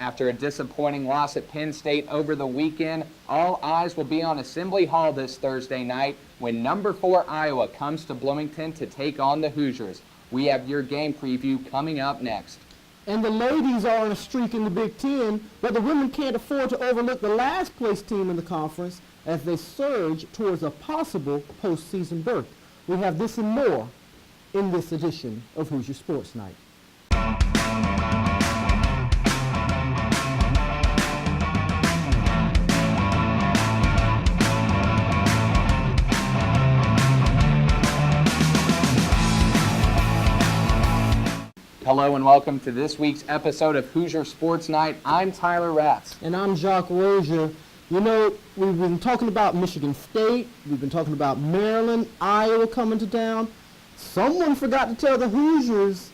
After a disappointing loss at Penn State over the weekend, all eyes will be on Assembly Hall this Thursday night when number 4 Iowa comes to Bloomington to take on the Hoosiers. We have your game preview coming up next. And the ladies are on a streak in the Big Ten, but the women can't afford to overlook the last place team in the conference as they surge towards a possible postseason berth. We have this and more in this edition of Hoosier Sports Night. Hello and welcome to this week's episode of Hoosier Sports Night. I'm Tyler Ratz. And I'm Jacques Rozier. You know, we've been talking about Michigan State. We've been talking about Maryland, Iowa coming to town. Someone forgot to tell the Hoosiers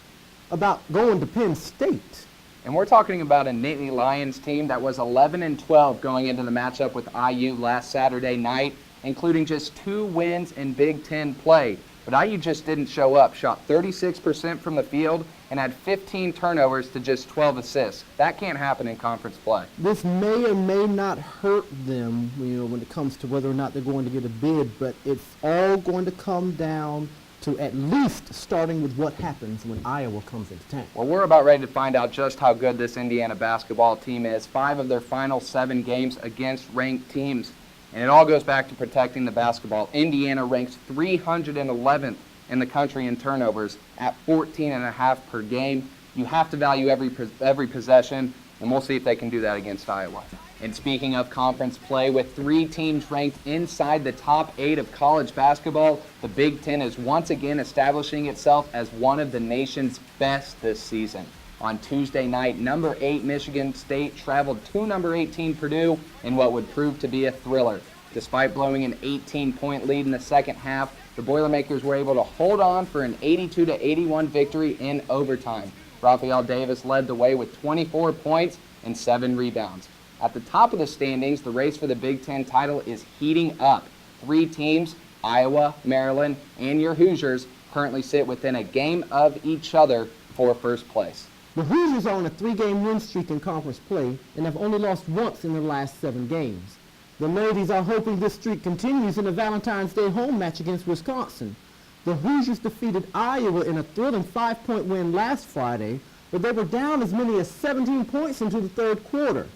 about going to Penn State. And we're talking about a Nittany Lions team that was 11-12 going into the matchup with IU last Saturday night, including just 2 wins in Big Ten play. But IU just didn't show up, shot 36% from the field, and had 15 turnovers to just 12 assists. That can't happen in conference play. This may or may not hurt them, when it comes to whether or not they're going to get a bid, but it's all going to come down to at least starting with what happens when Iowa comes into town. Well, we're about ready to find out just how good this Indiana basketball team is. 5 of their final 7 games against ranked teams. And it all goes back to protecting the basketball. Indiana ranks 311th in the country in turnovers at 14.5 per game. You have to value every possession, and we'll see if they can do that against Iowa. And speaking of conference play, with 3 teams ranked inside the top 8 of college basketball, the Big Ten is once again establishing itself as one of the nation's best this season. On Tuesday night, number 8 Michigan State traveled to number 18 Purdue in what would prove to be a thriller. Despite blowing an 18-point lead in the second half, the Boilermakers were able to hold on for an 82-81 victory in overtime. Rafael Davis led the way with 24 points and 7 rebounds. At the top of the standings, the race for the Big Ten title is heating up. 3 teams, Iowa, Maryland, and your Hoosiers, currently sit within a game of each other for first place. The Hoosiers are on a 3-game win streak in conference play and have only lost once in their last 7 games. The ladies are hoping this streak continues in a Valentine's Day home match against Wisconsin. The Hoosiers defeated Iowa in a thrilling 5-point win last Friday, but they were down as many as 17 points into the third quarter.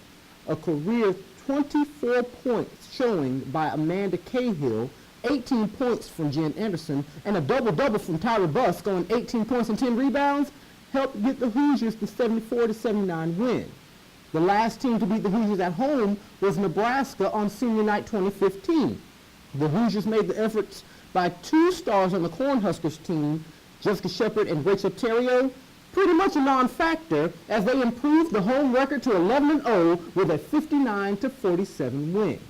A career 24 points showing by Amanda Cahill, 18 points from Jen Anderson, and a double-double from Tyra Buss going 18 points and 10 rebounds helped get the Hoosiers the 74-79 win. The last team to beat the Hoosiers at home was Nebraska on Senior Night 2015. The Hoosiers made the efforts by 2 stars on the Cornhuskers team, Jessica Shepard and Rachel Terrio, pretty much a non-factor as they improved the home record to 11-0 with a 59-47 win.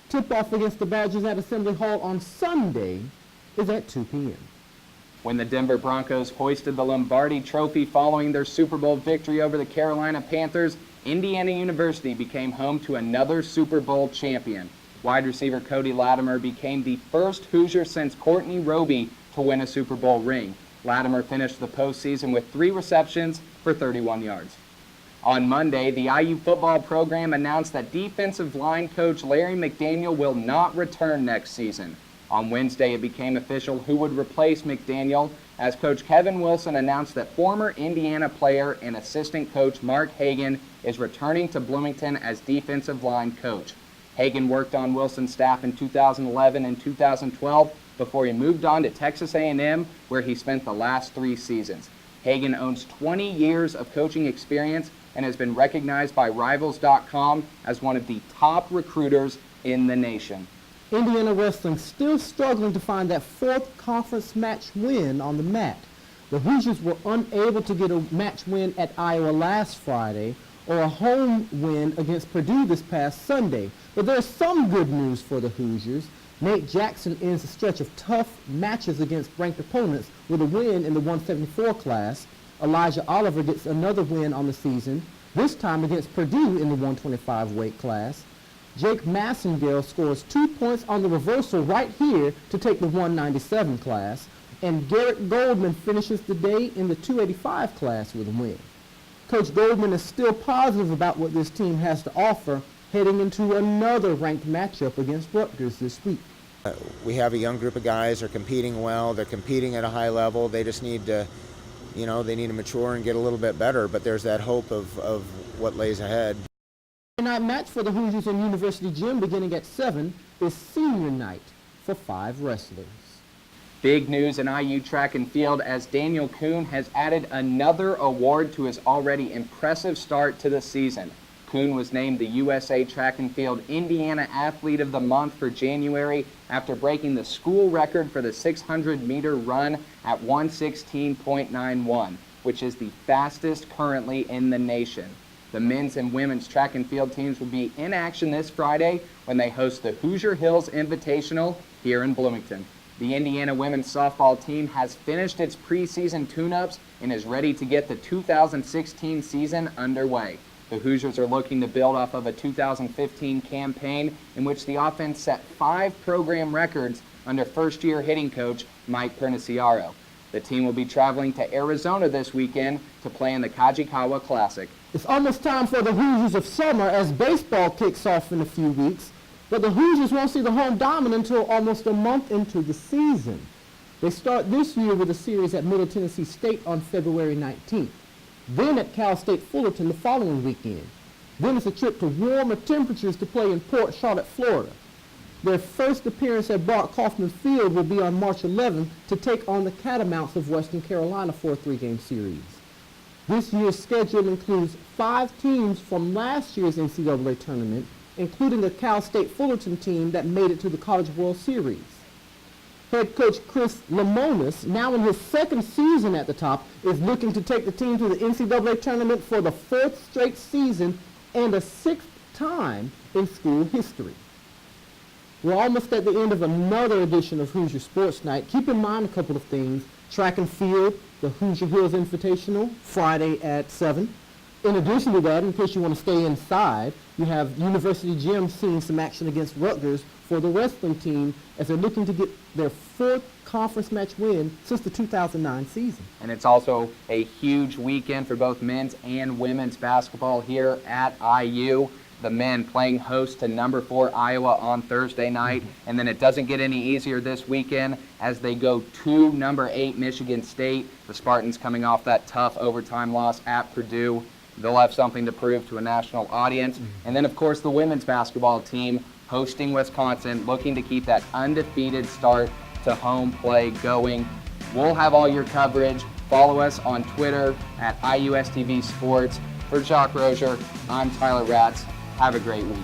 Tip-off against the Badgers at Assembly Hall on Sunday is at 2 p.m. When the Denver Broncos hoisted the Lombardi Trophy following their Super Bowl victory over the Carolina Panthers, Indiana University became home to another Super Bowl champion. Wide receiver Cody Latimer became the first Hoosier since Courtney Roby to win a Super Bowl ring. Latimer finished the postseason with 3 receptions for 31 yards. On Monday, the IU football program announced that defensive line coach Larry McDaniel will not return next season. On Wednesday, it became official who would replace McDaniel as Coach Kevin Wilson announced that former Indiana player and assistant coach Mark Hagan is returning to Bloomington as defensive line coach. Hagan worked on Wilson's staff in 2011 and 2012 before he moved on to Texas A&M, where he spent the last 3 seasons. Hagan owns 20 years of coaching experience and has been recognized by Rivals.com as one of the top recruiters in the nation. Indiana Wrestling still struggling to find that 4th conference match win on the mat. The Hoosiers were unable to get a match win at Iowa last Friday or a home win against Purdue this past Sunday. But there's some good news for the Hoosiers. Nate Jackson ends a stretch of tough matches against ranked opponents with a win in the 174 class. Elijah Oliver gets another win on the season, this time against Purdue in the 125 weight class. Jake Massengale scores 2 points on the reversal right here to take the 197 class, and Garrett Goldman finishes the day in the 285 class with a win. Coach Goldman is still positive about what this team has to offer heading into another ranked matchup against Rutgers this week. We have a young group of guys. They're competing well. They're competing at a high level. They just need to, they need to mature and get a little bit better. But there's that hope of what lays ahead. The night match for the Hoosiers in University Gym beginning at 7 is senior night for 5 wrestlers. Big news in IU track and field as Daniel Kuhn has added another award to his already impressive start to the season. Kuhn was named the USA Track and Field Indiana Athlete of the Month for January after breaking the school record for the 600-meter run at 1:16.91, which is the fastest currently in the nation. The men's and women's track and field teams will be in action this Friday when they host the Hoosier Hills Invitational here in Bloomington. The Indiana women's softball team has finished its preseason tune-ups and is ready to get the 2016 season underway. The Hoosiers are looking to build off of a 2015 campaign in which the offense set 5 program records under first-year hitting coach Mike Perniciaro. The team will be traveling to Arizona this weekend to play in the Kajikawa Classic. It's almost time for the Hoosiers of summer as baseball kicks off in a few weeks, but the Hoosiers won't see the home diamond until almost a month into the season. They start this year with a series at Middle Tennessee State on February 19th. Then at Cal State Fullerton the following weekend. Then it's a trip to warmer temperatures to play in Port Charlotte, Florida. Their first appearance at Bart Kaufman Field will be on March 11th to take on the Catamounts of Western Carolina for a 3-game series. This year's schedule includes 5 teams from last year's NCAA tournament, including the Cal State Fullerton team that made it to the College World Series. Head coach Chris Lemonis, now in his 2nd season at the top, is looking to take the team to the NCAA tournament for the 4th straight season and a 6th time in school history. We're almost at the end of another edition of Hoosier Sports Night. Keep in mind a couple of things. Track and field, the Hoosier Hills Invitational, Friday at 7. In addition to that, in case you want to stay inside, you have University Gym seeing some action against Rutgers for the wrestling team as they're looking to get their 4th conference match win since the 2009 season. And it's also a huge weekend for both men's and women's basketball here at IU. The men playing host to number 4 Iowa on Thursday night, and then it doesn't get any easier this weekend as they go to number 8 Michigan State. The Spartans coming off that tough overtime loss at Purdue. They'll have something to prove to a national audience. And then, of course, the women's basketball team hosting Wisconsin, looking to keep that undefeated start to home play going. We'll have all your coverage. Follow us on Twitter at IUSTV Sports. For Jacques Rozier, I'm Tyler Ratz. Have a great week.